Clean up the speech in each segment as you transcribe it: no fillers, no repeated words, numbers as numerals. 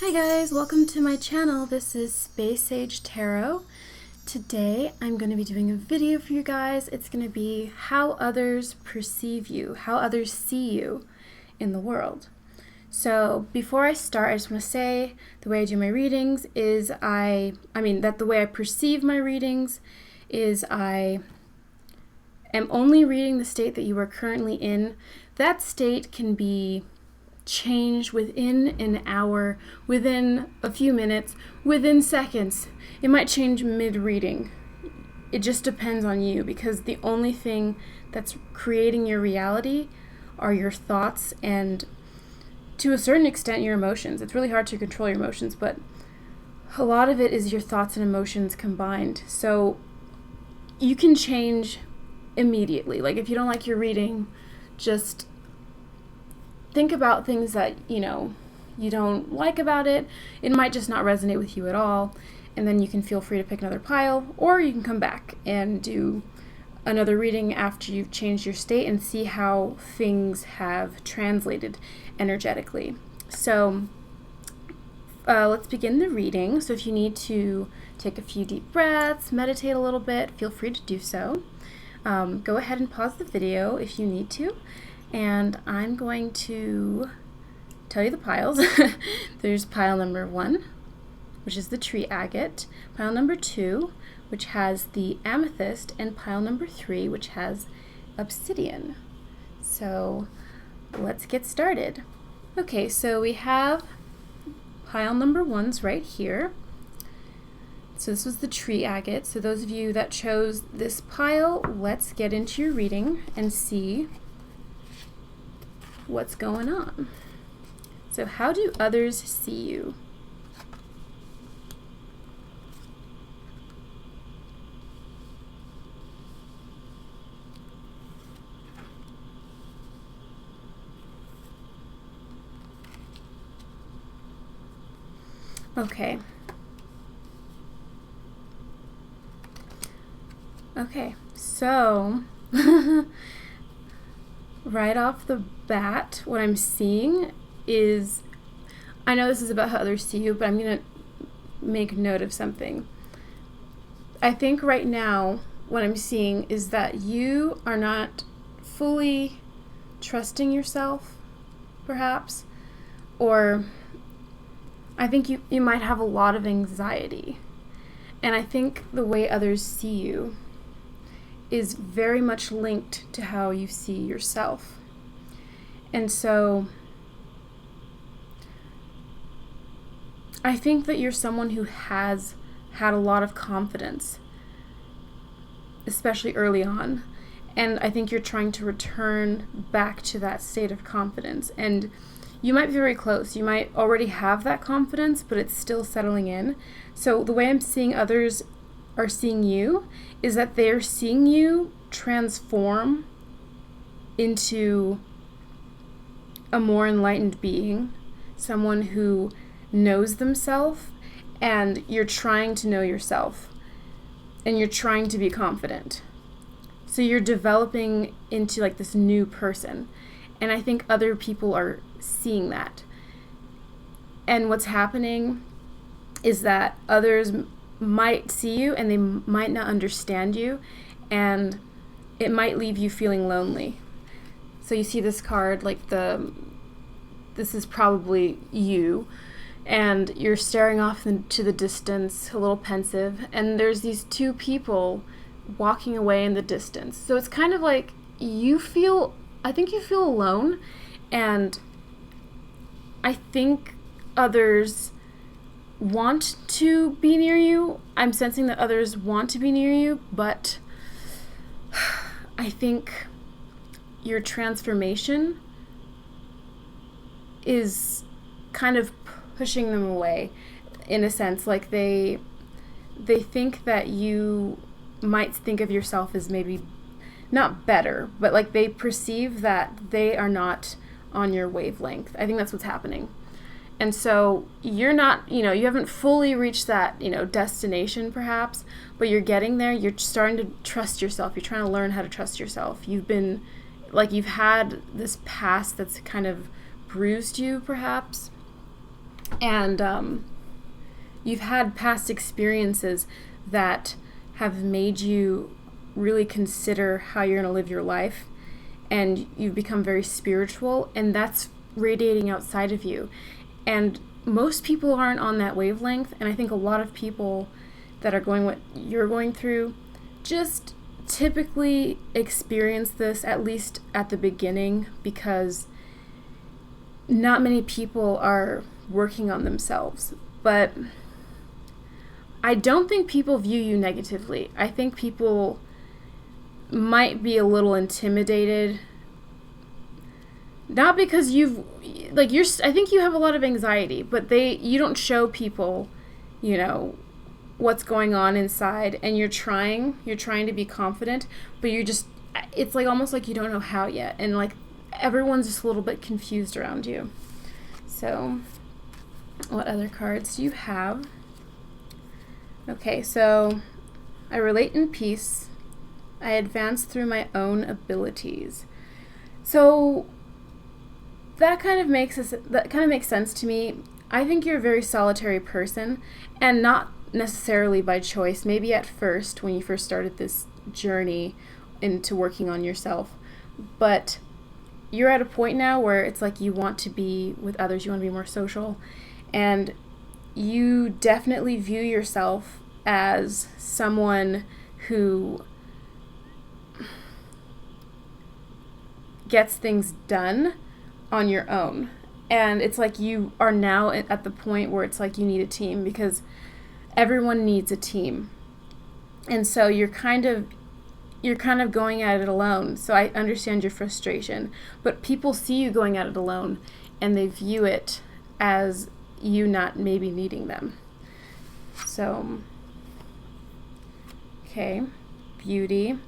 Hi guys, welcome to my channel. This is Space Åge Tarot. Today I'm going to be doing a video for you guys. It's going to be how others perceive you, how others see you in the world. So before I start, I just want to say the way I do my readings is that the way I perceive my readings is I am only reading the state that you are currently in. That state can be change within an hour, within a few minutes, within seconds. It might change mid-reading. It just depends on you, because the only thing that's creating your reality are your thoughts and, to a certain extent, your emotions. It's really hard to control your emotions, but a lot of it is your thoughts and emotions combined. So you can change immediately. Like if you don't like your reading, just think about things that, you don't like about it. It might just not resonate with you at all. And then you can feel free to pick another pile, or you can come back and do another reading after you've changed your state and see how things have translated energetically. So let's begin the reading. So if you need to take a few deep breaths, meditate a little bit, feel free to do so. Go ahead and pause the video if you need to. And I'm going to tell you the piles. There's pile number 1, which is the tree agate, pile number 2, which has the amethyst, and pile number 3, which has obsidian. So let's get started. Okay, so we have pile number 1's right here. So this was the tree agate. So those of you that chose this pile, let's get into your reading and see what's going on. So how do others see you? Okay. So right off the bat, what I'm seeing is, I know this is about how others see you, but I'm going to make note of something. I think right now what I'm seeing is that you are not fully trusting yourself, perhaps, or I think you might have a lot of anxiety. And I think the way others see you is very much linked to how you see yourself. And so I think that you're someone who has had a lot of confidence, especially early on. And I think you're trying to return back to that state of confidence. And you might be very close. You might already have that confidence, but it's still settling in. So the way I'm seeing others are seeing you is that they're seeing you transform into a more enlightened being, someone who knows themselves, and you're trying to know yourself, and you're trying to be confident. So you're developing into like this new person, and I think other people are seeing that. And what's happening is that others might see you and they might not understand you, and it might leave you feeling lonely. So you see this card, like this is probably you, and you're staring off into the distance, a little pensive, and there's these two people walking away in the distance. So it's kind of like I think you feel alone, and I think others want to be near you. I'm sensing that others want to be near you, but I think your transformation is kind of pushing them away, in a sense. Like they think that you might think of yourself as maybe not better, but like they perceive that they are not on your wavelength. I think that's what's happening. And so you're not, you haven't fully reached that, destination perhaps, but you're getting there. You're starting to trust yourself. You're trying to learn how to trust yourself. You've had this past that's kind of bruised you perhaps. And you've had past experiences that have made you really consider how you're going to live your life, and you've become very spiritual, and that's radiating outside of you. And most people aren't on that wavelength, and I think a lot of people that are going what you're going through just typically experience this, at least at the beginning, because not many people are working on themselves. But I don't think people view you negatively. I think people might be a little intimidated, not because I think you have a lot of anxiety, but you don't show people, what's going on inside, and you're trying to be confident, but it's like almost like you don't know how yet, and like everyone's just a little bit confused around you. So what other cards do you have? Okay, so I relate in peace. I advance through my own abilities. So that kind of makes sense to me. I think you're a very solitary person, and not necessarily by choice. Maybe at first, when you first started this journey into working on yourself, but you're at a point now where it's like you want to be with others, you want to be more social, and you definitely view yourself as someone who gets things done on your own. And it's like you are now at the point where it's like you need a team, because everyone needs a team. And so you're kind of going at it alone. So I understand your frustration, but people see you going at it alone, and they view it as you not maybe needing them. So, okay, beauty.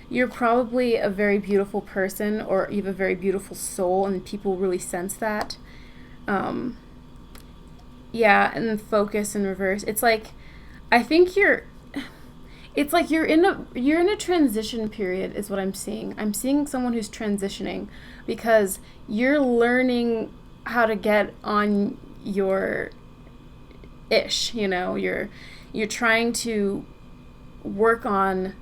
You're probably a very beautiful person, or you have a very beautiful soul, and people really sense that. Yeah, and then focus in reverse. It's like, I think you're in a transition period is what I'm seeing. I'm seeing someone who's transitioning, because you're learning how to get on your ish, you're trying to work on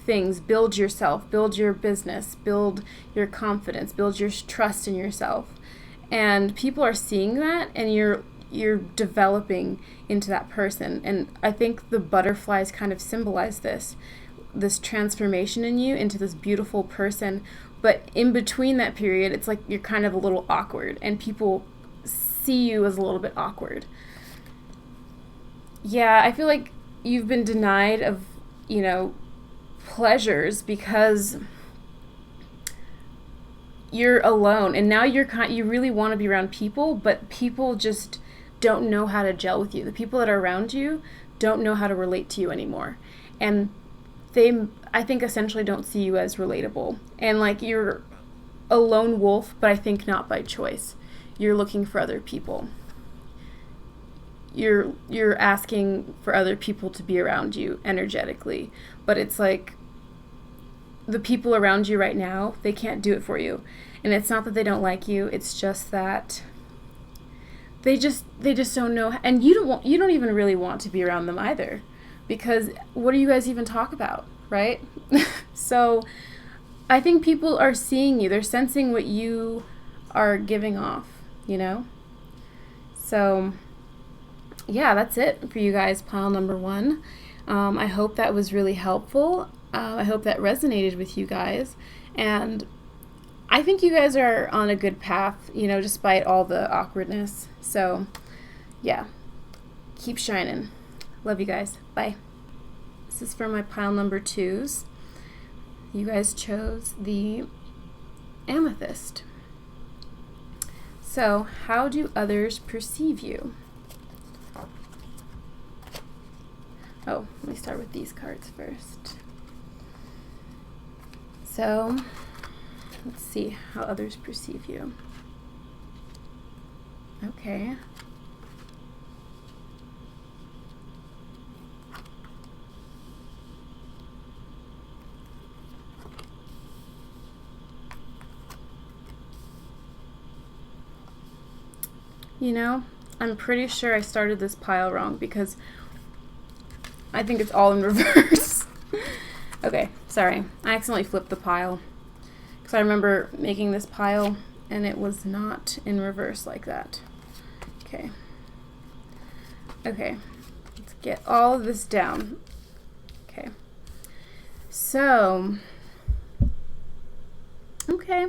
things, build yourself, build your business, build your confidence, build your trust in yourself. And people are seeing that, and you're developing into that person. And I think the butterflies kind of symbolize this transformation in you into this beautiful person. But in between that period, it's like you're kind of a little awkward, and people see you as a little bit awkward. Yeah, I feel like you've been denied of, pleasures because you're alone, and now you really want to be around people, but people just don't know how to gel with you. The people that are around you don't know how to relate to you anymore, and they, I think, essentially don't see you as relatable, and like you're a lone wolf, but I think not by choice. You're looking for other people. You're asking for other people to be around you energetically, but it's like the people around you right now, they can't do it for you. And it's not that they don't like you, it's just that they just don't know, and you don't even really want to be around them either, because what do you guys even talk about, right? So I think people are seeing you, they're sensing what you are giving off, So yeah, that's it for you guys, pile number 1. I hope that was really helpful. I hope that resonated with you guys, and I think you guys are on a good path, despite all the awkwardness. So yeah, keep shining. Love you guys. Bye. This is for my pile number 2s. You guys chose the Amethyst. So, how do others perceive you? Oh, let me start with these cards first. So, let's see how others perceive you. Okay. I'm pretty sure I started this pile wrong because I think it's all in reverse. Okay, sorry. I accidentally flipped the pile because I remember making this pile and it was not in reverse like that. Okay. Okay. Let's get all of this down. Okay. So, okay.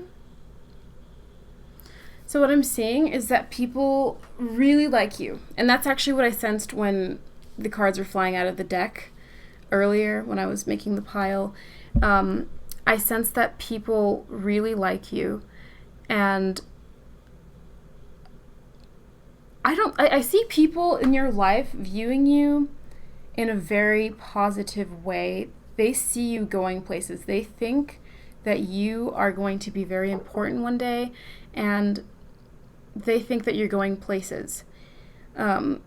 So what I'm seeing is that people really like you. And that's actually what I sensed when the cards were flying out of the deck earlier when I was making the pile. I sensed that people really like you. And I see people in your life viewing you in a very positive way. They see you going places. They think that you are going to be very important one day, and they think that you're going places. I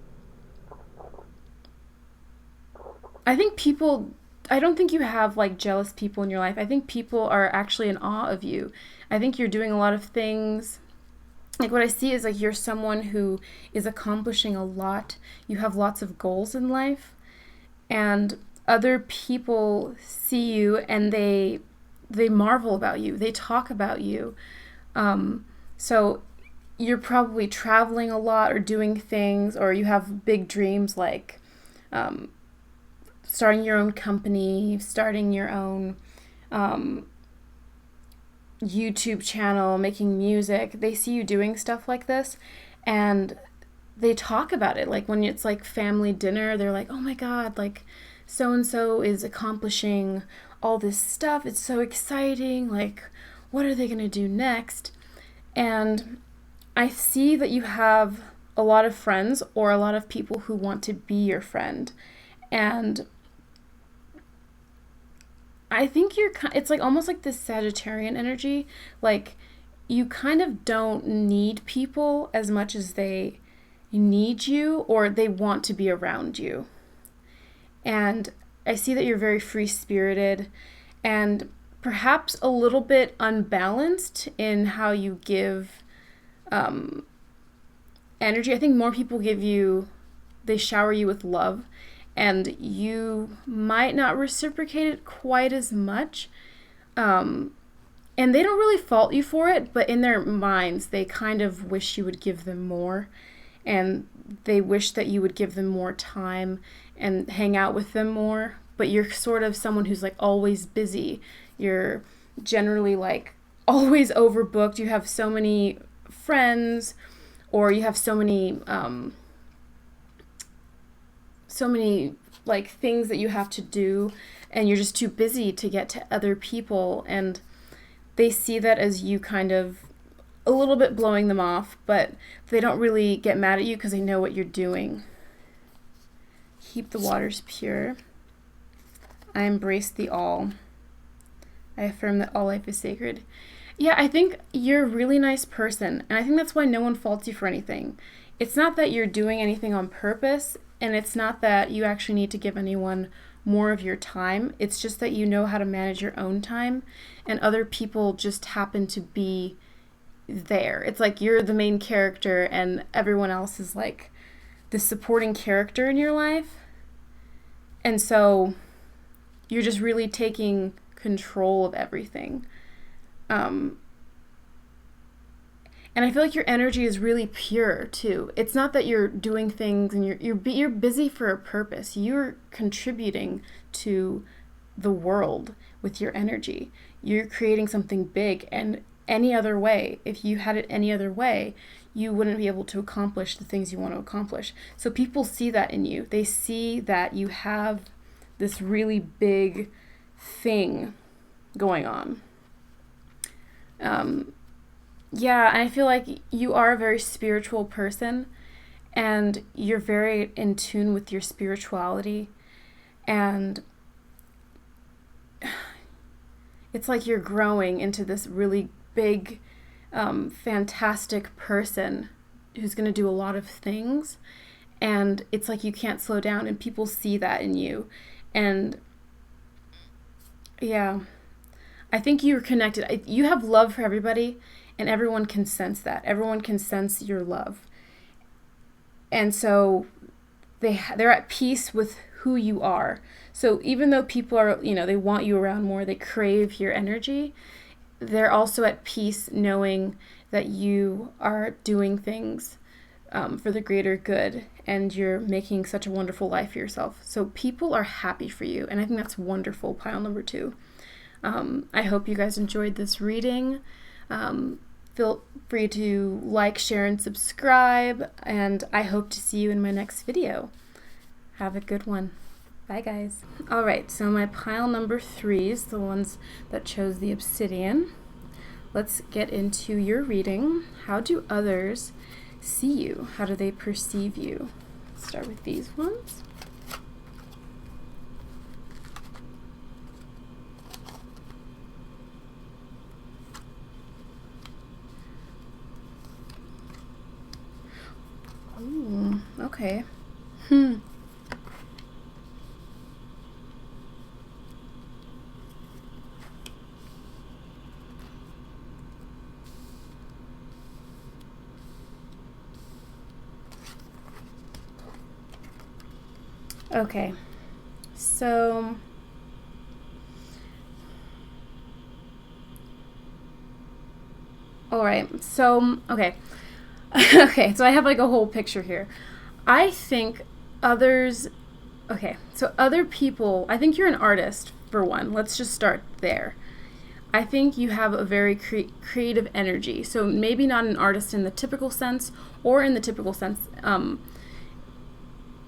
don't think you have like jealous people in your life. I think people are actually in awe of you. I think you're doing a lot of things. Like what I see is like you're someone who is accomplishing a lot. You have lots of goals in life, and other people see you and they marvel about you. They talk about you. So you're probably traveling a lot or doing things, or you have big dreams like starting your own company, starting your own YouTube channel, making music. They see you doing stuff like this and they talk about it. Like when it's like family dinner, they're like, oh my God, like so-and-so is accomplishing all this stuff. It's so exciting. Like, what are they going to do next? And I see that you have a lot of friends or a lot of people who want to be your friend. And I think it's like almost like this Sagittarian energy. Like you kind of don't need people as much as they need you or they want to be around you. And I see that you're very free-spirited and perhaps a little bit unbalanced in how you give energy. I think more people they shower you with love, and you might not reciprocate it quite as much. And they don't really fault you for it, but in their minds, they kind of wish you would give them more. And they wish that you would give them more time and hang out with them more. But you're sort of someone who's like always busy. You're generally like always overbooked. You have so many friends, or you have so many like things that you have to do, and you're just too busy to get to other people. And they see that as you kind of a little bit blowing them off, but they don't really get mad at you because they know what you're doing. Keep the waters pure. I embrace the all. I affirm that all life is sacred. Yeah, I think you're a really nice person, and I think that's why no one faults you for anything. It's not that you're doing anything on purpose, and it's not that you actually need to give anyone more of your time. It's just that you know how to manage your own time, and other people just happen to be there. It's like you're the main character, and everyone else is like the supporting character in your life. And so you're just really taking control of everything. And I feel like your energy is really pure too. It's not that you're doing things and you're busy for a purpose. You're contributing to the world with your energy. You're creating something big, and any other way, if you had it any other way, you wouldn't be able to accomplish the things you want to accomplish. So people see that in you. They see that you have this really big thing going on. Yeah, and I feel like you are a very spiritual person, and you're very in tune with your spirituality, and it's like you're growing into this really big, fantastic person who's going to do a lot of things, and it's like you can't slow down, and people see that in you. And yeah, I think you're connected. You have love for everybody, and everyone can sense that. Everyone can sense your love. And so they're at peace with who you are. So even though people are, they want you around more, they crave your energy, they're also at peace knowing that you are doing things for the greater good, and you're making such a wonderful life for yourself. So people are happy for you, and I think that's wonderful, pile number 2. I hope you guys enjoyed this reading. Feel free to like, share, and subscribe, and I hope to see you in my next video. Have a good one. Bye, guys. All right, so my pile number 3 is the ones that chose the Obsidian. Let's get into your reading. How do others see you? How do they perceive you? Let's start with these ones. Ooh, okay. Okay, so all right, so okay. Okay, so I have like a whole picture here. I think others, okay, so other people, I think you're an artist for one. Let's just start there. I think you have a very creative energy. So maybe not an artist in the typical sense or in the typical sense,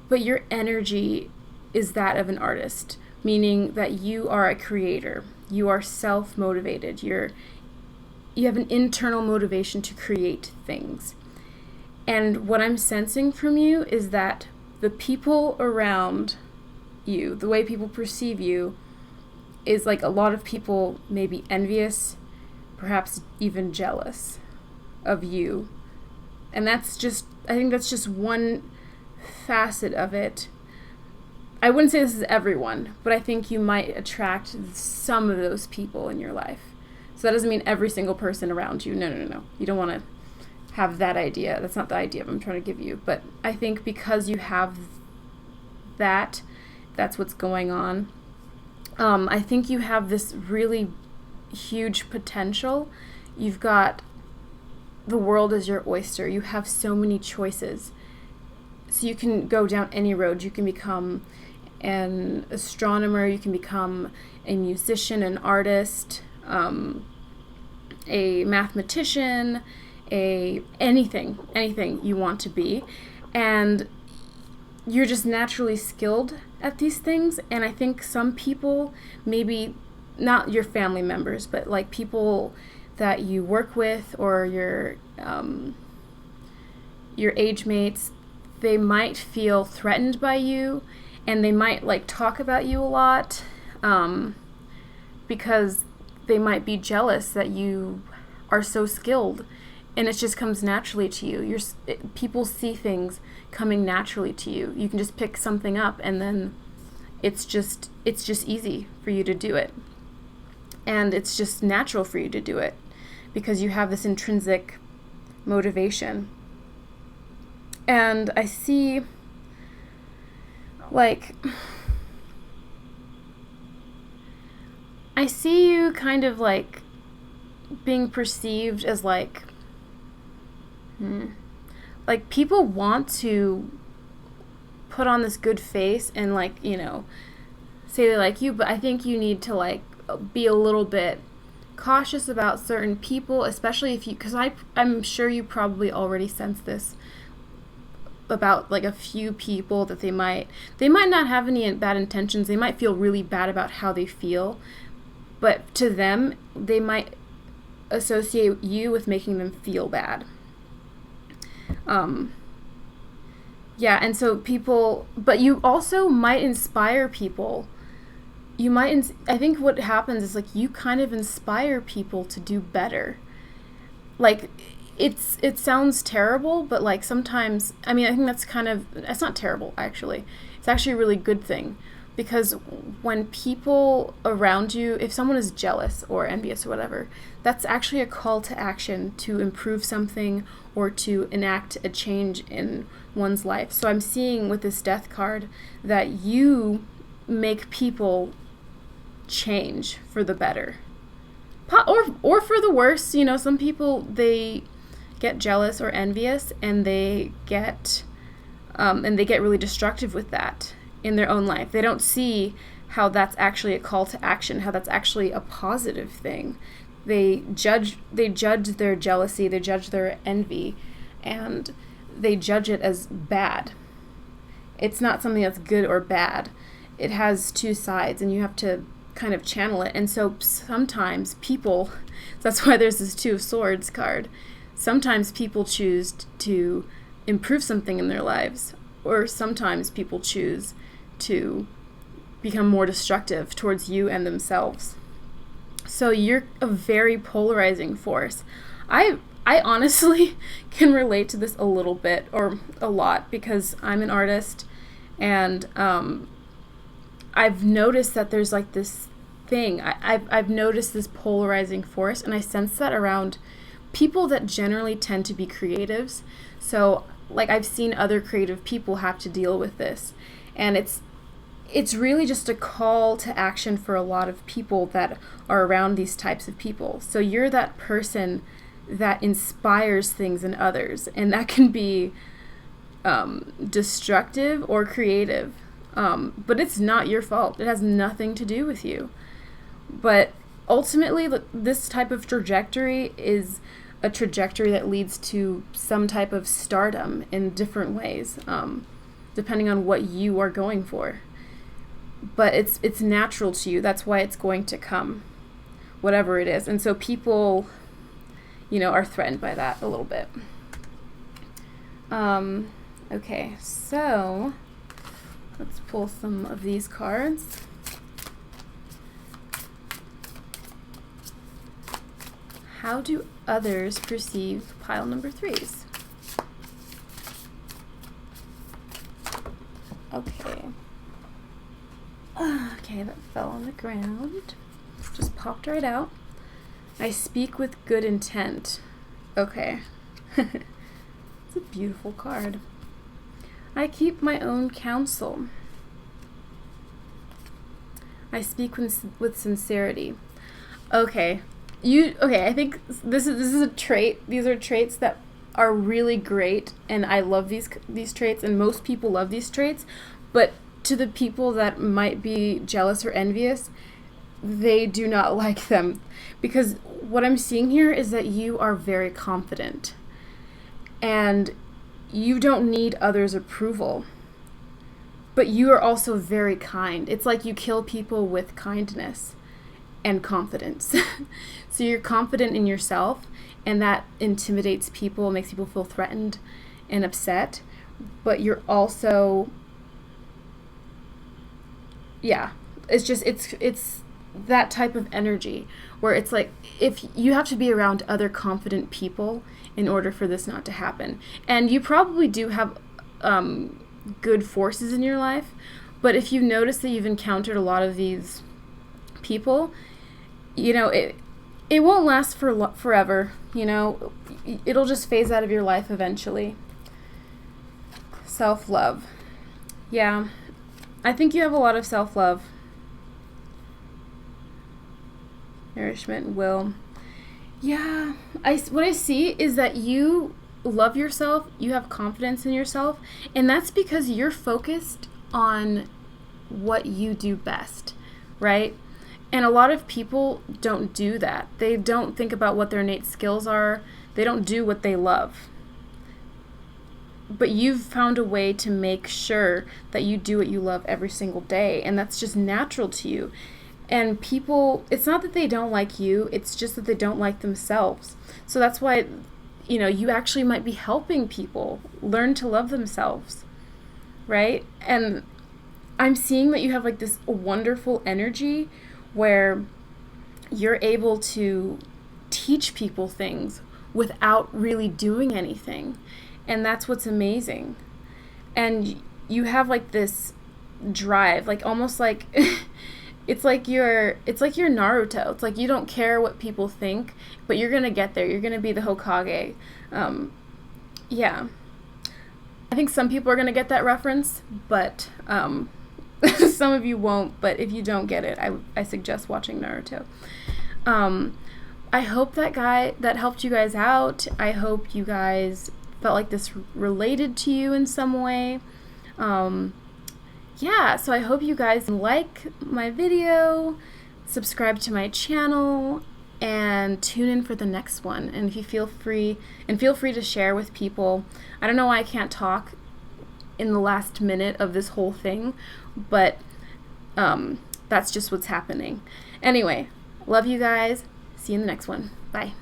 but your energy is that of an artist, meaning that you are a creator. You are self-motivated. You have an internal motivation to create things. And what I'm sensing from you is that the people around you, the way people perceive you, is like a lot of people may be envious, perhaps even jealous of you. And I think that's just one facet of it. I wouldn't say this is everyone, but I think you might attract some of those people in your life. So that doesn't mean every single person around you. No. You don't want to have that idea. That's not the idea I'm trying to give you. But I think because you have that's what's going on. I think you have this really huge potential. You've got the world as your oyster. You have so many choices. So you can go down any road. You can become an astronomer. You can become a musician, an artist, a mathematician, anything you want to be. And you're just naturally skilled at these things. And I think some people, maybe not your family members, but like people that you work with or your age mates, they might feel threatened by you, and they might like talk about you a lot because they might be jealous that you are so skilled, and it just comes naturally to you. People see things coming naturally to you. You can just pick something up, and then it's just easy for you to do it, and it's just natural for you to do it because you have this intrinsic motivation. And I see, you kind of like being perceived as like people want to put on this good face and like, say they like you, but I think you need to like be a little bit cautious about certain people, especially because I'm sure you probably already sense this about like a few people, that they might not have any bad intentions. They might feel really bad about how they feel, but to them, they might associate you with making them feel bad. Yeah, and so but you also might inspire people. I think what happens is like you kind of inspire people to do better. Like, it sounds terrible, but like sometimes, I think that's it's not terrible actually. It's actually a really good thing. Because when people around you, if someone is jealous or envious or whatever, that's actually a call to action to improve something or to enact a change in one's life. So I'm seeing with this death card that you make people change for the better. Or for the worse. You know, some people, they get jealous or envious and they get really destructive with that in their own life. They don't see how that's actually a call to action, how that's actually a positive thing. They judge their jealousy, they judge their envy, and they judge it as bad. It's not something that's good or bad. It has two sides, and you have to kind of channel it. And so sometimes people, that's why there's this Two of Swords card, sometimes people choose to improve something in their lives, or sometimes people choose to become more destructive towards you and themselves. So you're a very polarizing force. I honestly can relate to this a little bit, or a lot, because I'm an artist, and I've noticed that there's like this thing. I've noticed this polarizing force, and I sense that around people that generally tend to be creatives. So like I've seen other creative people have to deal with this, and it's really just a call to action for a lot of people that are around these types of people. So you're that person that inspires things in others, and that can be destructive or creative, but it's not your fault. It has nothing to do with you. But ultimately, this type of trajectory is a trajectory that leads to some type of stardom in different ways, depending on what you are going for. But it's natural to you. That's why it's going to come, whatever it is. And so people, you know, are threatened by that a little bit. Okay, so let's pull some of these cards. How do others perceive pile number 3s? Okay. Okay, that fell on the ground. Just popped right out. I speak with good intent. Okay. It's a beautiful card. I keep my own counsel. I speak with sincerity. Okay. I think this is a trait. These are traits that are really great, and I love these traits, and most people love these traits. But to the people that might be jealous or envious, they do not like them, because what I'm seeing here is that you are very confident and you don't need others' approval, but you are also very kind. It's like you kill people with kindness and confidence. So you're confident in yourself, and that intimidates people, makes people feel threatened and upset, but you're also, yeah, it's that type of energy where it's like, if you have to be around other confident people in order for this not to happen. And you probably do have good forces in your life, but if you notice that you've encountered a lot of these people, you know, it won't last forever, you know, it'll just phase out of your life eventually. Self-love. Yeah, I think you have a lot of self-love. Nourishment and will. Yeah, what I see is that you love yourself, you have confidence in yourself, and that's because you're focused on what you do best, right? And a lot of people don't do that. They don't think about what their innate skills are. They don't do what they love. But you've found a way to make sure that you do what you love every single day, and that's just natural to you. And people, it's not that they don't like you, it's just that they don't like themselves. So that's why, you know, you actually might be helping people learn to love themselves, right? And I'm seeing that you have like this wonderful energy where you're able to teach people things without really doing anything. And that's what's amazing. And you have like this drive, like almost like it's like you're Naruto. It's like you don't care what people think, but you're gonna get there. You're gonna be the Hokage. Yeah. I think some people are gonna get that reference, but some of you won't. But if you don't get it, I suggest watching Naruto. I hope that helped you guys out. I hope you guys felt like this related to you in some way. Yeah, so I hope you guys like my video, subscribe to my channel, and tune in for the next one. And if you feel free to share with people. I don't know why I can't talk in the last minute of this whole thing, but that's just what's happening. Anyway, love you guys. See you in the next one. Bye.